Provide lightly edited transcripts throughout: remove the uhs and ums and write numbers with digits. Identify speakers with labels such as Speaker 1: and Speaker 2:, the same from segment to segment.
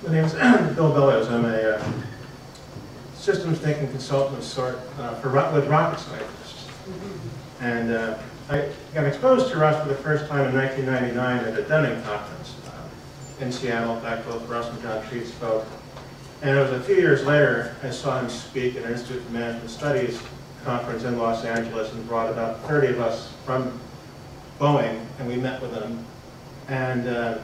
Speaker 1: My name is Bill Bellows. I'm a systems thinking consultant of sort with rocket scientists. And I got exposed to Russ for the first time in 1999 at a Dunning conference in Seattle. In fact, both Russ and John Treat spoke. And it was a few years later I saw him speak at an Institute for Management Studies conference in Los Angeles, and brought about 30 of us from Boeing, and we met with him. And the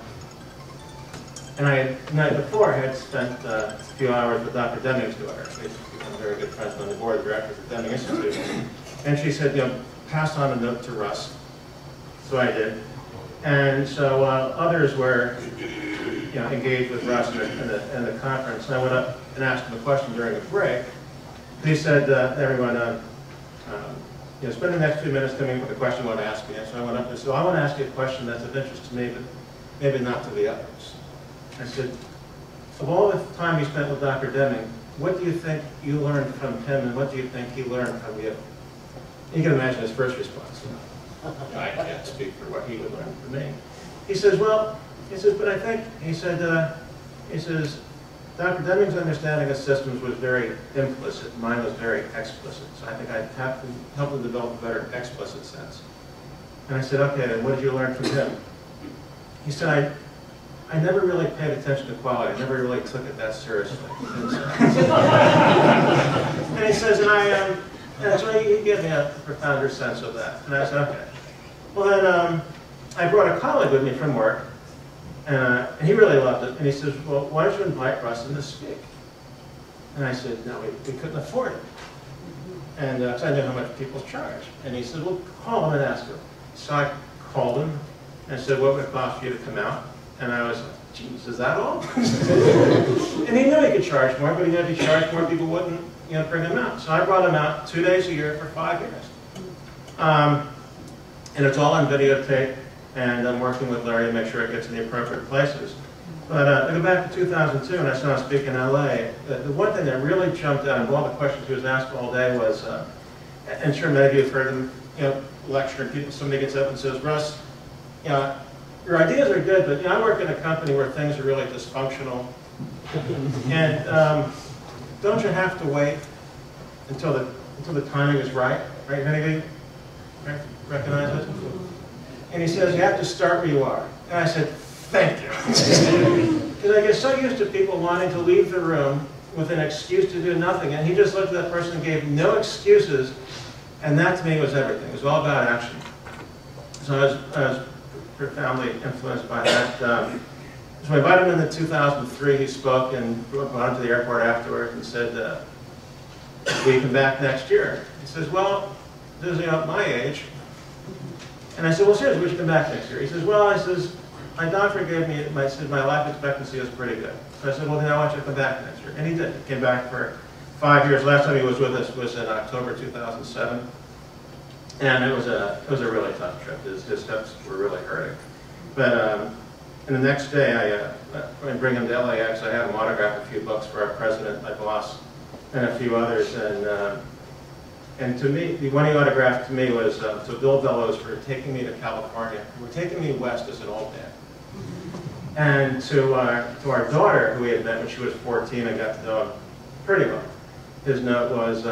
Speaker 1: night before, I had spent a few hours with Dr. Deming's daughter. We've become very good friends on the board of directors of Deming Institute. And she said, pass on a note to Russ. So I did. And so others were engaged with Russ in the conference. And I went up and asked him a question during a break. He said to everyone, spend the next few minutes coming up with a question you want to ask me. And so I went up and said, I want to ask you a question that's of interest to me, but maybe not to the others. I said, of all the time you spent with Dr. Deming, what do you think you learned from him, and what do you think he learned from you? You can imagine his first response. I can't speak for what he would learn from me. He says, but I think, he says, Dr. Deming's understanding of systems was very implicit. Mine was very explicit. So I think I'd have to help him develop a better explicit sense. And I said, okay, then what did you learn from him? He said, I never really paid attention to quality. I never really took it that seriously. And he says, and so he gave me a profounder sense of that. And I said, okay. Well then, I brought a colleague with me from work, and he really loved it. And he says, well, why don't you invite Russ in to speak? And I said, no, we couldn't afford it. And so I knew how much people charge. And he said, well, call him and ask him. So I called him and said, what would it cost you to come out? And I was like, geez, is that all? And he knew he could charge more, but he knew if he charged more, people wouldn't bring him out. So I brought him out 2 days a year for 5 years. And it's all on videotape, and I'm working with Larry to make sure it gets in the appropriate places. But I go back to 2002, and I saw him speak in LA. The one thing that really jumped out of all the questions he was asked all day was, and sure many of you have heard him lecture, and people, somebody gets up and says, Russ, your ideas are good, but I work in a company where things are really dysfunctional. And don't you have to wait until the timing is right? Right? Anybody recognize it? And he says, you have to start where you are. And I said, thank you. Because I get so used to people wanting to leave the room with an excuse to do nothing. And he just looked at that person and gave no excuses. And that to me was everything. It was all about action. So I was profoundly influenced by that. So I invited him in 2003. He spoke and brought him to the airport afterwards and said, will you come back next year? He says, well, this is my age. And I said, well, seriously, we should come back next year. He says, well, my doctor gave me, said my life expectancy is pretty good. So I said, well, then I want you to come back next year. And he did. He came back for 5 years. Last time he was with us was in October 2007. And it was a really tough trip. His hips were really hurting. But and the next day, I bring him to LAX. I had him autograph a few books for our president, my boss, and a few others. And to me, the one he autographed to me was to Bill Bellows for taking me to California. We're taking me west as an old man. And to our daughter, who we had met when she was 14 and got to know him pretty well, his note was,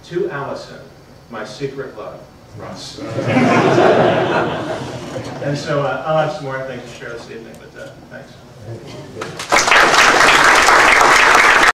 Speaker 1: to Allison, my secret love, Russ. And so I'll have some more things to share this evening, but thanks.